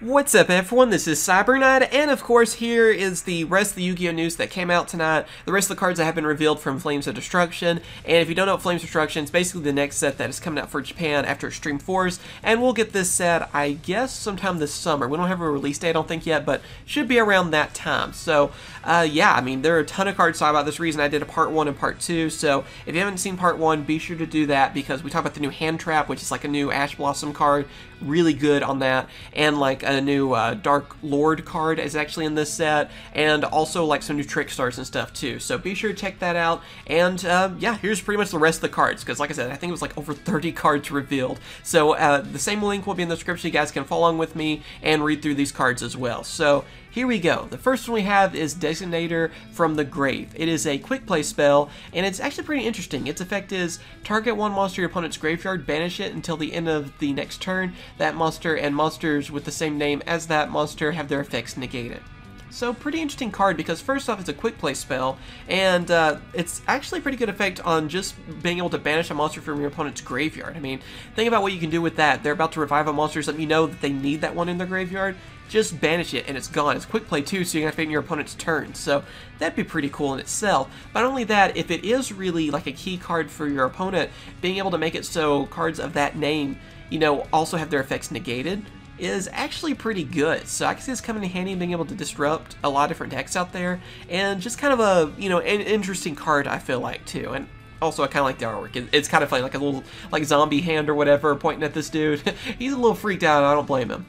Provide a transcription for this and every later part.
What's up everyone, this is CyberKnight, and of course here is the rest of the Yu-Gi-Oh news that came out tonight, the rest of the cards that have been revealed from Flames of Destruction, and if you don't know what Flames of Destruction, it's basically the next set that is coming out for Japan after Extreme Force, and we'll get this set, I guess, sometime this summer. We don't have a release date, I don't think yet, but should be around that time. So, yeah, I mean, there are a ton of cards, so about this reason I did a part 1 and part 2, so if you haven't seen part 1, be sure to do that, because we talk about the new Hand Trap, which is like a new Ash Blossom card, really good on that, and like a new Dark Lord card is actually in this set, and also like some new Trick Stars and stuff too, so be sure to check that out. And yeah, here's pretty much the rest of the cards, because like I said, I think it was like over 30 cards revealed, so the same link will be in the description. You guys can follow along with me and read through these cards as well. So here we go. The first one we have is Designator from the Grave. It is a quick play spell, and it's actually pretty interesting. Its effect is target one monster in your opponent's graveyard, banish it until the end of the next turn. That monster and monsters with the same name as that monster have their effects negated. So pretty interesting card, because first off, it's a quick play spell, and it's actually a pretty good effect on just being able to banish a monster from your opponent's graveyard. I mean, think about what you can do with that. They're about to revive a monster, something you know that they need that one in their graveyard. Just banish it and it's gone. It's quick play too, so you can activate in your opponent's turn. So that'd be pretty cool in itself. But not only that, if it is really like a key card for your opponent, being able to make it so cards of that name, you know, also have their effects negated, is actually pretty good. So I can see this coming in handy, being able to disrupt a lot of different decks out there, and just kind of a, you know, an interesting card, I feel like, too. And also, I kind of like the artwork. It's kind of funny, like a little, like, zombie hand or whatever pointing at this dude. He's a little freaked out, and I don't blame him.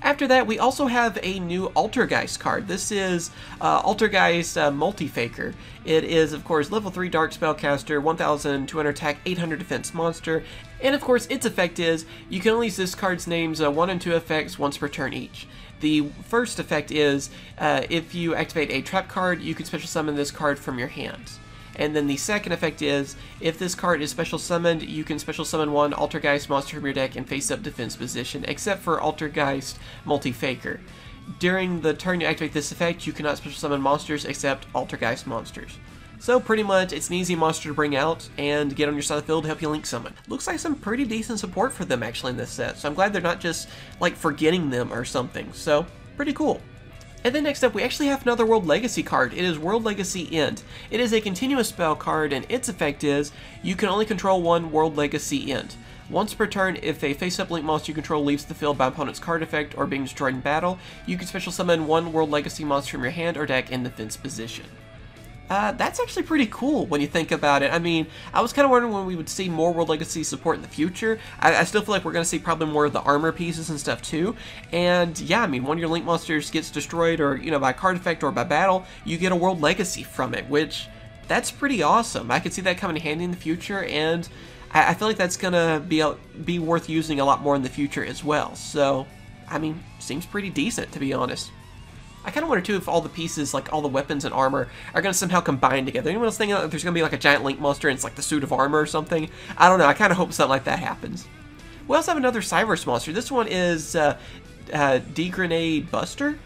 After that, we also have a new Altergeist card. This is Altergeist Multi-Faker. It is, of course, level 3 Dark Spellcaster, 1200 attack, 800 defense monster. And, of course, its effect is you can only use this card's name's 1 and 2 effects once per turn each. The first effect is if you activate a trap card, you can special summon this card from your hand. And then the second effect is, if this card is special summoned, you can special summon one Altergeist monster from your deck in face-up defense position, except for Altergeist Multi-Faker. During the turn you activate this effect, you cannot special summon monsters except Altergeist monsters. So pretty much, it's an easy monster to bring out and get on your side of the field to help you link summon. Looks like some pretty decent support for them actually in this set, so I'm glad they're not just like forgetting them or something, so pretty cool. And then next up, we actually have another World Legacy card. It is World Legacy End. It is a continuous spell card, and its effect is you can only control one World Legacy End. Once per turn, if a face-up link monster you control leaves the field by opponent's card effect or being destroyed in battle, you can special summon one World Legacy monster from your hand or deck in defense position. That's actually pretty cool when you think about it. I mean, I was kind of wondering when we would see more World Legacy support in the future. I still feel like we're going to see probably more of the armor pieces and stuff too. And yeah, I mean, one of your Link monsters gets destroyed, or, you know, by card effect or by battle, you get a World Legacy from it, which, that's pretty awesome. I could see that coming in handy in the future, and I feel like that's going to be worth using a lot more in the future as well. So, I mean, seems pretty decent, to be honest. I kind of wonder too if all the pieces, like all the weapons and armor, are going to somehow combine together. Anyone else thinking that there's going to be like a giant Link monster and it's like the suit of armor or something? I don't know, I kind of hope something like that happens. We also have another Cyverse monster. This one is D-Grenade Buster.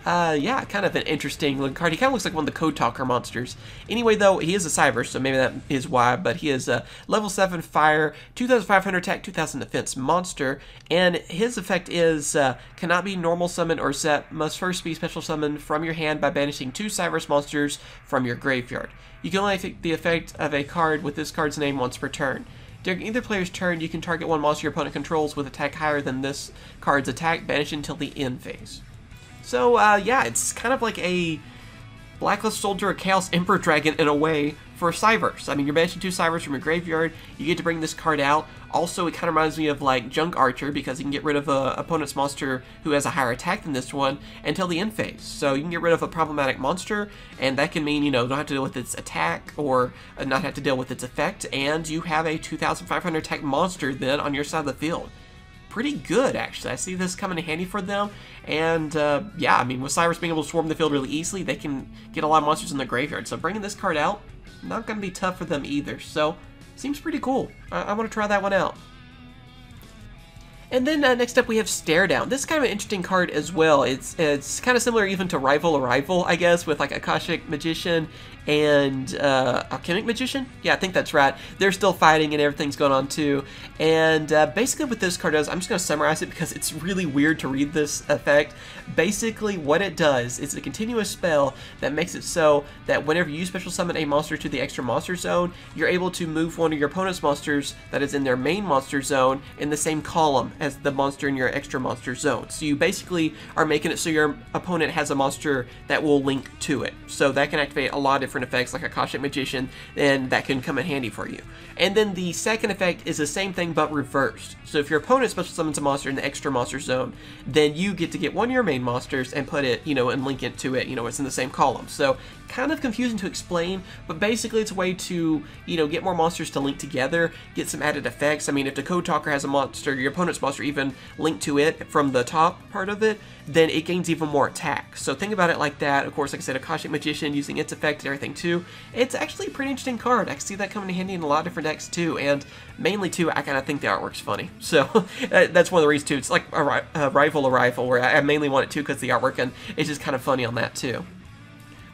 Yeah, kind of an interesting looking card. He kind of looks like one of the Code Talker monsters. Anyway, though, he is a Cyverse, so maybe that is why, but he is a level 7 fire, 2500 attack, 2000 defense monster, and his effect is cannot be normal summoned or set, must first be special summoned from your hand by banishing 2 Cyverse monsters from your graveyard. You can only take the effect of a card with this card's name once per turn. During either player's turn, you can target one monster your opponent controls with attack higher than this card's attack, banish until the end phase. So, yeah, it's kind of like a Blacklist Soldier or Chaos Emperor Dragon in a way for Cyverse. I mean, you're banishing 2 Cyverse from your graveyard, you get to bring this card out. Also, it kind of reminds me of, like, Junk Archer, because you can get rid of an opponent's monster who has a higher attack than this one until the end phase. So you can get rid of a problematic monster, and that can mean, you know, don't have to deal with its attack, or not have to deal with its effect, and you have a 2500 attack monster then on your side of the field. Pretty good, actually. I see this coming in handy for them, and yeah, I mean, with Cyverse being able to swarm the field really easily, they can get a lot of monsters in the graveyard, so bringing this card out, not going to be tough for them either, so seems pretty cool. I want to try that one out. And then next up we have Stare Down. This is kind of an interesting card as well. It's kind of similar even to Rival, I guess, with like Akashic Magician and Alchemic Magician. Yeah, I think that's right. They're still fighting and everything's going on too. And basically what this card does, I'm just going to summarize it because it's really weird to read this effect. Basically what it does is a continuous spell that makes it so that whenever you special summon a monster to the extra monster zone, you're able to move one of your opponent's monsters that is in their main monster zone in the same column as the monster in your extra monster zone. So you basically are making it so your opponent has a monster that will link to it. So that can activate a lot of different effects like Akashic Magician, and that can come in handy for you. And then the second effect is the same thing but reversed. So if your opponent special summons a monster in the extra monster zone, then you get to get one of your main monsters and put it, and link it to it, it's in the same column. So kind of confusing to explain, but basically it's a way to, get more monsters to link together, get some added effects. I mean, if the Code Talker has a monster, your opponent's monster even linked to it from the top part of it, then it gains even more attack. So think about it like that. Of course, like I said, Akashic Magician using its effect and everything too. It's actually a pretty interesting card. I can see that coming in handy in a lot of different decks too, and mainly too, I kind of think the artwork's funny. So that's one of the reasons too. It's like a Rival, where I mainly want it too because the artwork, and it's just kind of funny on that too.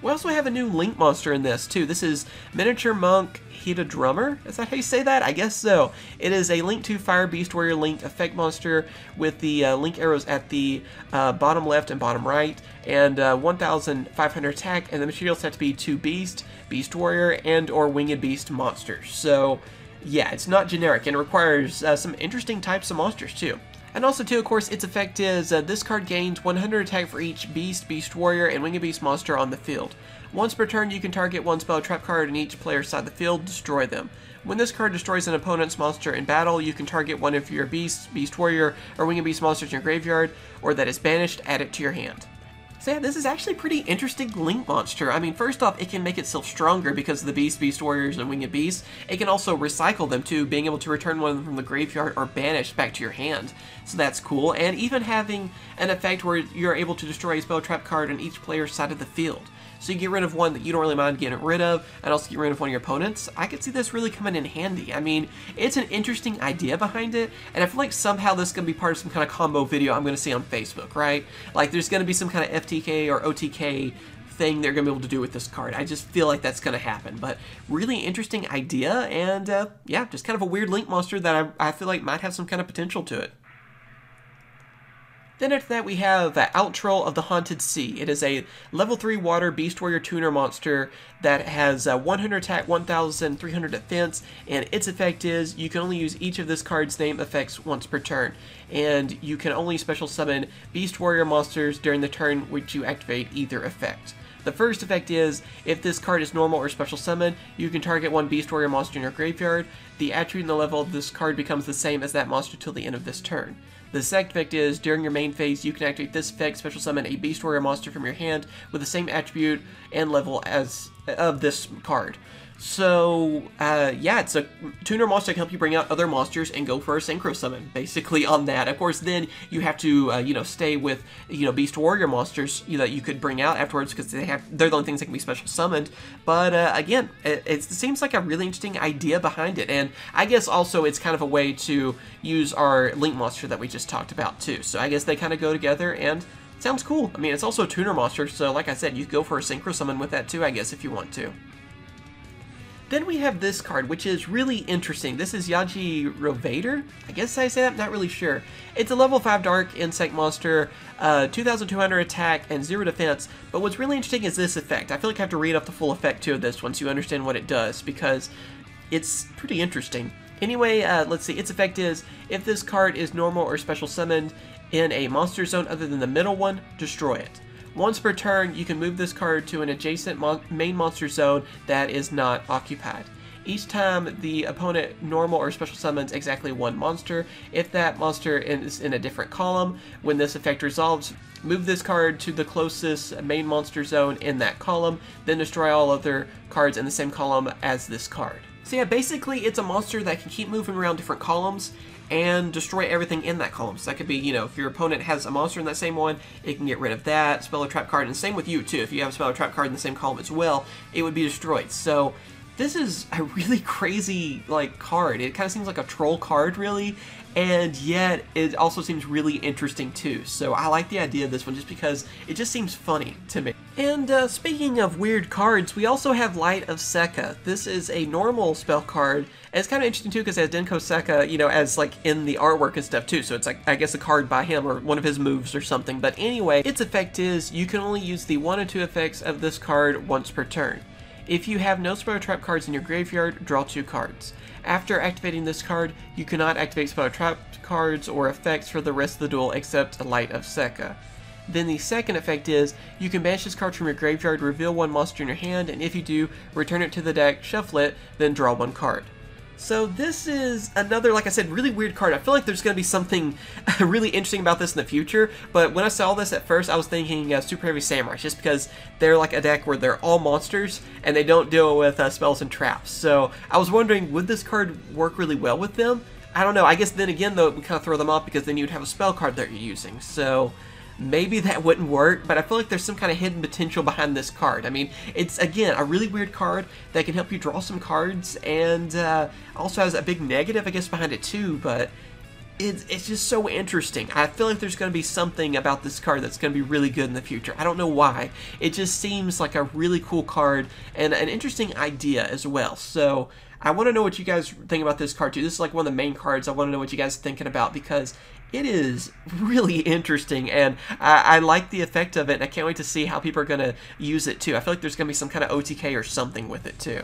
We also have a new Link monster in this, too. This is Miniature Monk Hita Drummer. Is that how you say that? I guess so. It is a Link 2 Fire Beast Warrior linked effect monster with the Link arrows at the bottom left and bottom right, and 1,500 attack, and the materials have to be 2 Beast, Beast Warrior, and or Winged Beast monsters. So, yeah, it's not generic, and it requires some interesting types of monsters, too. And also, too, of course, its effect is this card gains 100 attack for each Beast, Beast Warrior, and Winged Beast monster on the field. Once per turn, you can target one spell trap card in each player's side of the field, destroy them. When this card destroys an opponent's monster in battle, you can target one of your Beast, Beast Warrior, or Winged Beast monsters in your graveyard, or that is banished, add it to your hand. So yeah, this is actually a pretty interesting Link monster. I mean, first off, it can make itself stronger because of the Beast, Beast Warriors, and Winged Beasts. It can also recycle them too, being able to return one of them from the graveyard or banished back to your hand. So that's cool. And even having an effect where you're able to destroy a spell trap card on each player's side of the field. So you get rid of one that you don't really mind getting rid of, and also get rid of one of your opponents. I could see this really coming in handy. I mean, it's an interesting idea behind it, and I feel like somehow this is going to be part of some kind of combo video I'm going to see on Facebook, right? Like, there's going to be some kind of FTK or OTK thing they're going to be able to do with this card. I just feel like that's going to happen, but really interesting idea, and yeah, just kind of a weird Link monster that I feel like might have some kind of potential to it. Then after that we have Outtroll of the Haunted Sea. It is a level 3 water Beast Warrior tuner monster that has 100 attack, 1,300 defense, and its effect is you can only use each of this card's name effects once per turn. And you can only special summon Beast Warrior monsters during the turn which you activate either effect. The first effect is, if this card is normal or special summon, you can target one Beast Warrior monster in your graveyard. The attribute and the level of this card becomes the same as that monster till the end of this turn. The second effect is, during your main phase, you can activate this effect, special summon a Beast Warrior monster from your hand with the same attribute and level as of this card. So, yeah, it's a tuner monster that can help you bring out other monsters and go for a synchro summon, basically, on that. Of course, then you have to, stay with, Beast Warrior monsters that you could bring out afterwards, because they're the only things that can be special summoned. But, again, it seems like a really interesting idea behind it, and I guess also it's kind of a way to use our Link monster that we just talked about, too. So I guess they kind of go together, and it sounds cool. I mean, it's also a tuner monster, so like I said, you could go for a synchro summon with that, too, I guess, if you want to. Then we have this card, which is really interesting. This is YGOPro. I guess I say that, I'm not really sure. It's a level 5 dark insect monster, 2,200 attack and 0 defense, but what's really interesting is this effect. I feel like I have to read off the full effect too of this once you understand what it does, because it's pretty interesting. Anyway, let's see, its effect is, if this card is normal or special summoned in a monster zone other than the middle one, destroy it. Once per turn, you can move this card to an adjacent main monster zone that is not occupied. Each time the opponent normal or special summons exactly one monster, if that monster is in a different column, when this effect resolves, move this card to the closest main monster zone in that column, then destroy all other cards in the same column as this card. So yeah, basically it's a monster that can keep moving around different columns and destroy everything in that column. So that could be, if your opponent has a monster in that same one, it can get rid of that, spell or trap card, and same with you too. If you have a spell or trap card in the same column as well, it would be destroyed. So This is a really crazy, like, card. It kind of seems like a troll card, really, and yet it also seems really interesting, too. So I like the idea of this one just because it just seems funny to me. And speaking of weird cards, we also have Light of Ceqa. This is a normal spell card, and it's kind of interesting, too, because it has Denko Ceqa, you know, as, like, in the artwork and stuff, too. So it's, like, I guess a card by him or one of his moves or something. But anyway, its effect is you can only use the 1 and 2 effects of this card once per turn. If you have no spell or trap cards in your graveyard, draw 2 cards. After activating this card, you cannot activate spell or trap cards or effects for the rest of the duel except Light of Ceqa. Then the second effect is, you can banish this card from your graveyard, reveal 1 monster in your hand, and if you do, return it to the deck, shuffle it, then draw 1 card. So this is another, like I said, really weird card. I feel like there's going to be something really interesting about this in the future, but when I saw this at first, I was thinking Super Heavy Samurai, just because they're like a deck where they're all monsters, and they don't deal with spells and traps. So I was wondering, would this card work really well with them? I don't know. I guess then again, though, it would kind of throw them off, because then you'd have a spell card that you're using. So maybe that wouldn't work, but I feel like there's some kind of hidden potential behind this card. I mean, it's, again, a really weird card that can help you draw some cards, and also has a big negative, I guess, behind it too, but it's just so interesting. I feel like there's going to be something about this card that's going to be really good in the future. I don't know why. It just seems like a really cool card, and an interesting idea as well. So I want to know what you guys think about this card too. This is like one of the main cards. I want to know what you guys are thinking about, because it is really interesting, and I like the effect of it, and I can't wait to see how people are going to use it too. I feel like there's going to be some kind of OTK or something with it too.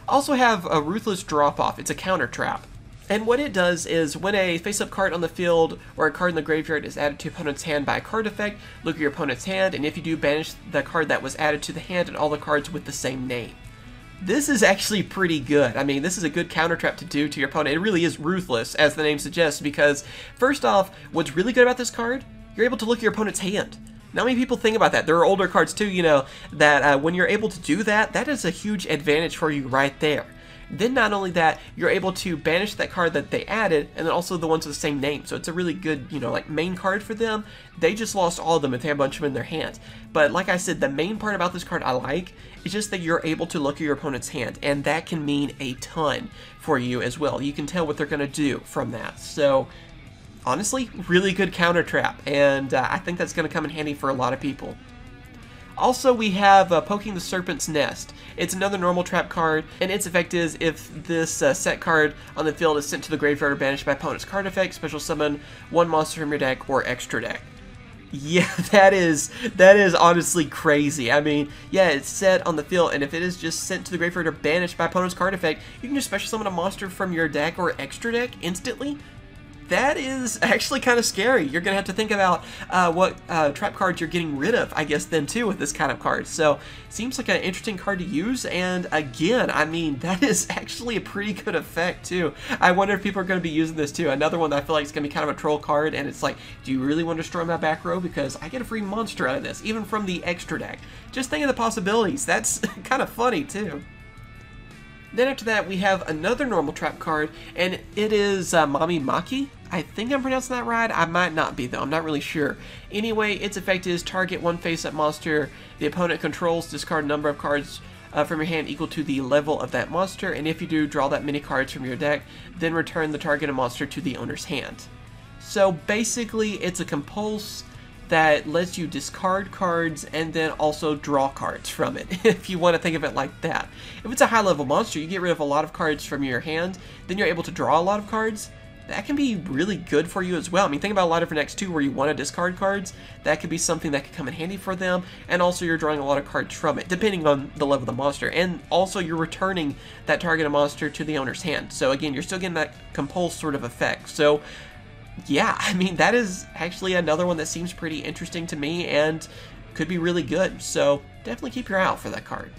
Also have a Ruthless Drop-Off. It's a counter trap. And what it does is, when a face-up card on the field or a card in the graveyard is added to your opponent's hand by a card effect, look at your opponent's hand, and if you do, banish the card that was added to the hand and all the cards with the same name. This is actually pretty good. I mean, this is a good counter trap to do to your opponent. It really is ruthless, as the name suggests, because first off, what's really good about this card, you're able to look at your opponent's hand. Not many people think about that. There are older cards too, you know, that when you're able to do that, that is a huge advantage for you right there. Then not only that, you're able to banish that card that they added, and then also the ones with the same name. So it's a really good, you know, like main card for them. They just lost all of them if they have a bunch of them in their hand. But like I said, the main part about this card I like is just that you're able to look at your opponent's hand, and that can mean a ton for you as well. You can tell what they're going to do from that. So honestly, really good counter trap, and I think that's going to come in handy for a lot of people. Also, we have Poking the Serpent's Nest. It's another normal trap card, and its effect is, if this set card on the field is sent to the graveyard or banished by opponent's card effect, special summon 1 monster from your deck or extra deck. Yeah, that is honestly crazy. I mean, yeah, it's set on the field, and if it is just sent to the graveyard or banished by opponent's card effect, you can just special summon a monster from your deck or extra deck instantly. That is actually kind of scary. You're going to have to think about what trap cards you're getting rid of, I guess, then too, with this kind of card. So, seems like an interesting card to use, and again, I mean, that is actually a pretty good effect too. I wonder if people are going to be using this too. Another one that I feel like is going to be kind of a troll card, and it's like, do you really want to destroy my back row? Because I get a free monster out of this, even from the extra deck. Just think of the possibilities. That's kind of funny too. Then after that, we have another normal trap card, and it is Mami Maki. I think I'm pronouncing that right. I might not be, though. I'm not really sure. Anyway, its effect is, target 1 face-up monster the opponent controls, discard a number of cards from your hand equal to the level of that monster, and if you do, draw that many cards from your deck, then return the targeted monster to the owner's hand. So basically, it's a compulse that lets you discard cards and then also draw cards from it, if you want to think of it like that. If it's a high-level monster, you get rid of a lot of cards from your hand, then you're able to draw a lot of cards. That can be really good for you as well. I mean, think about a lot of different decks too where you want to discard cards. That could be something that could come in handy for them, and also you're drawing a lot of cards from it, depending on the level of the monster. And also you're returning that targeted monster to the owner's hand. So again, you're still getting that compulse sort of effect. So yeah, I mean, that is actually another one that seems pretty interesting to me and could be really good. So definitely keep your eye out for that card.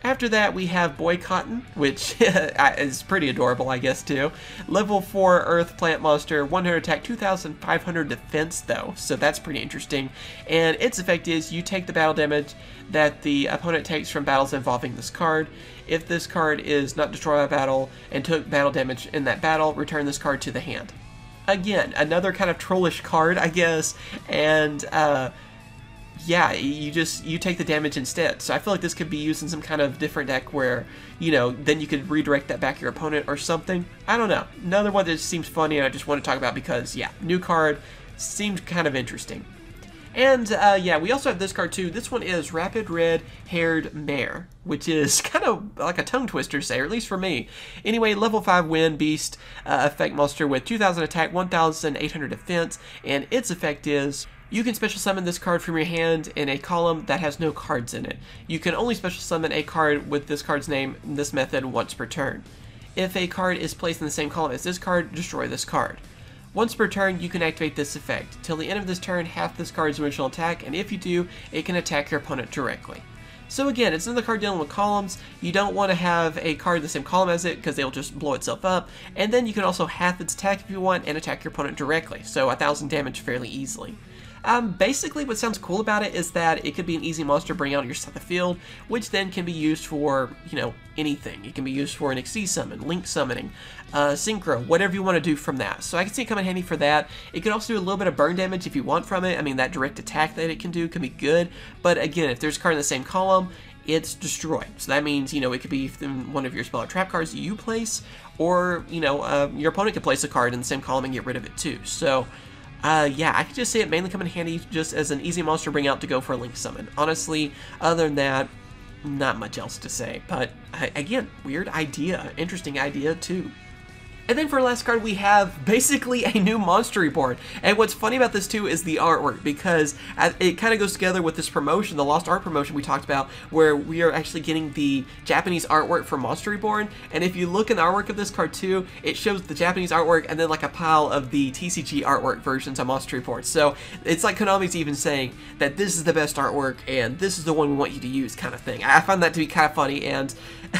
After that, we have Boy Cotton, which is pretty adorable, I guess, too. Level 4 Earth Plant Monster, 100 attack, 2,500 defense, though, so that's pretty interesting. And its effect is, you take the battle damage that the opponent takes from battles involving this card. If this card is not destroyed by battle and took battle damage in that battle, return this card to the hand. Again, another kind of trollish card, I guess, and yeah, you take the damage instead. So I feel like this could be used in some kind of different deck where, you know, then you could redirect that back to your opponent or something. I don't know. Another one that seems funny and I just want to talk about because, yeah, new card seemed kind of interesting. And, yeah, we also have this card, too. This one is Rapid Red-Haired Mare, which is kind of like a tongue twister to say, or at least for me. Anyway, level 5 Wind Beast effect monster with 2,000 attack, 1,800 defense, and its effect is you can special summon this card from your hand in a column that has no cards in it. You can only special summon a card with this card's name in this method once per turn. If a card is placed in the same column as this card, destroy this card. Once per turn, you can activate this effect. Till the end of this turn, half this card's original attack, and if you do, it can attack your opponent directly. So again, it's another card dealing with columns. You don't want to have a card in the same column as it, because they'll just blow itself up. And then you can also half its attack if you want, and attack your opponent directly, so 1,000 damage fairly easily. Basically, what sounds cool about it is that it could be an easy monster to bring out on your side of the field, which then can be used for, you know, anything. It can be used for an XC summon, link summoning, synchro, whatever you want to do from that. So I can see it coming handy for that. It can also do a little bit of burn damage if you want from it. I mean, that direct attack that it can do can be good, but again, if there's a card in the same column, it's destroyed. So that means, you know, it could be one of your spell or trap cards you place, or, you know, your opponent could place a card in the same column and get rid of it too. So yeah, I could just see it mainly come in handy just as an easy monster to bring out to go for a link summon. Honestly, other than that, not much else to say. But again, weird idea, interesting idea too. And then for our last card, we have basically a new Monster Reborn. And what's funny about this too is the artwork, because it kind of goes together with this promotion, the Lost Art promotion we talked about, where we are actually getting the Japanese artwork for Monster Reborn. And if you look in the artwork of this card too, it shows the Japanese artwork and then like a pile of the TCG artwork versions of Monster Reborn. So it's like Konami's even saying that this is the best artwork and this is the one we want you to use, kind of thing. I find that to be kind of funny and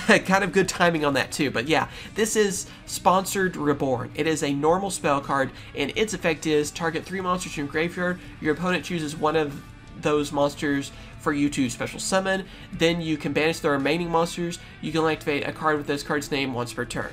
kind of good timing on that too. But yeah, this is Monster Reborn. It is a normal spell card, and its effect is target 3 monsters from your graveyard. Your opponent chooses one of those monsters for you to special summon. Then you can banish the remaining monsters. You can activate a card with this card's name once per turn.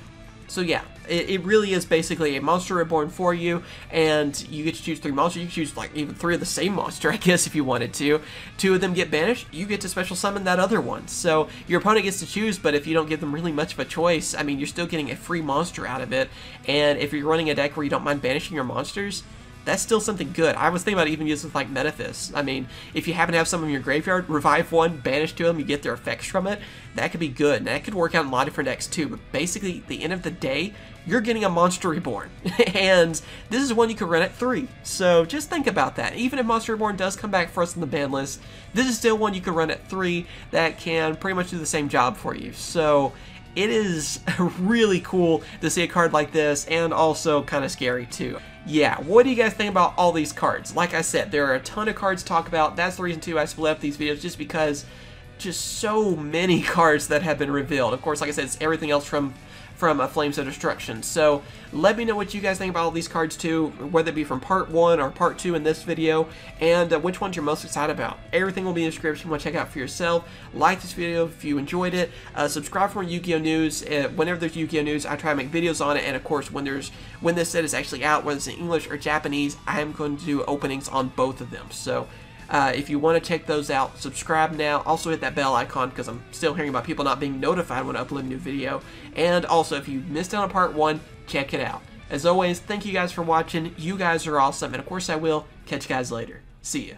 So yeah, it really is basically a Monster Reborn for you, and you get to choose 3 monsters. You can choose like even 3 of the same monster, I guess, if you wanted to. 2 of them get banished, you get to special summon that other one. So your opponent gets to choose, but if you don't give them really much of a choice, I mean, you're still getting a free monster out of it. And if you're running a deck where you don't mind banishing your monsters, that's still something good. I was thinking about even using with like Metaphys. I mean, if you happen to have some in your graveyard, revive one, banish 2 of them, you get their effects from it. That could be good, and that could work out in a lot of different decks too. But basically, at the end of the day, you're getting a Monster Reborn. And this is one you can run at 3. So just think about that. Even if Monster Reborn does come back first on the ban list, this is still one you can run at 3 that can pretty much do the same job for you. So it is really cool to see a card like this, and also kind of scary too. Yeah, what do you guys think about all these cards? Like I said, there are a ton of cards to talk about. That's the reason too I split up these videos, just because just so many cards that have been revealed. Of course, like I said, it's everything else from Flames of Destruction. So let me know what you guys think about all these cards too, whether it be from part 1 or part 2 in this video, and which ones you're most excited about. Everything will be in the description. You want to check out for yourself. Like this video if you enjoyed it. Subscribe for more Yu-Gi-Oh news. Whenever there's Yu-Gi-Oh news, I try to make videos on it, and of course when this set is actually out, whether it's in English or Japanese, I am going to do openings on both of them. So if you want to check those out, subscribe now. Also hit that bell icon, because I'm still hearing about people not being notified when I upload a new video. And also, if you missed out on part 1, check it out. As always, thank you guys for watching. You guys are awesome, and of course I will catch you guys later. See ya.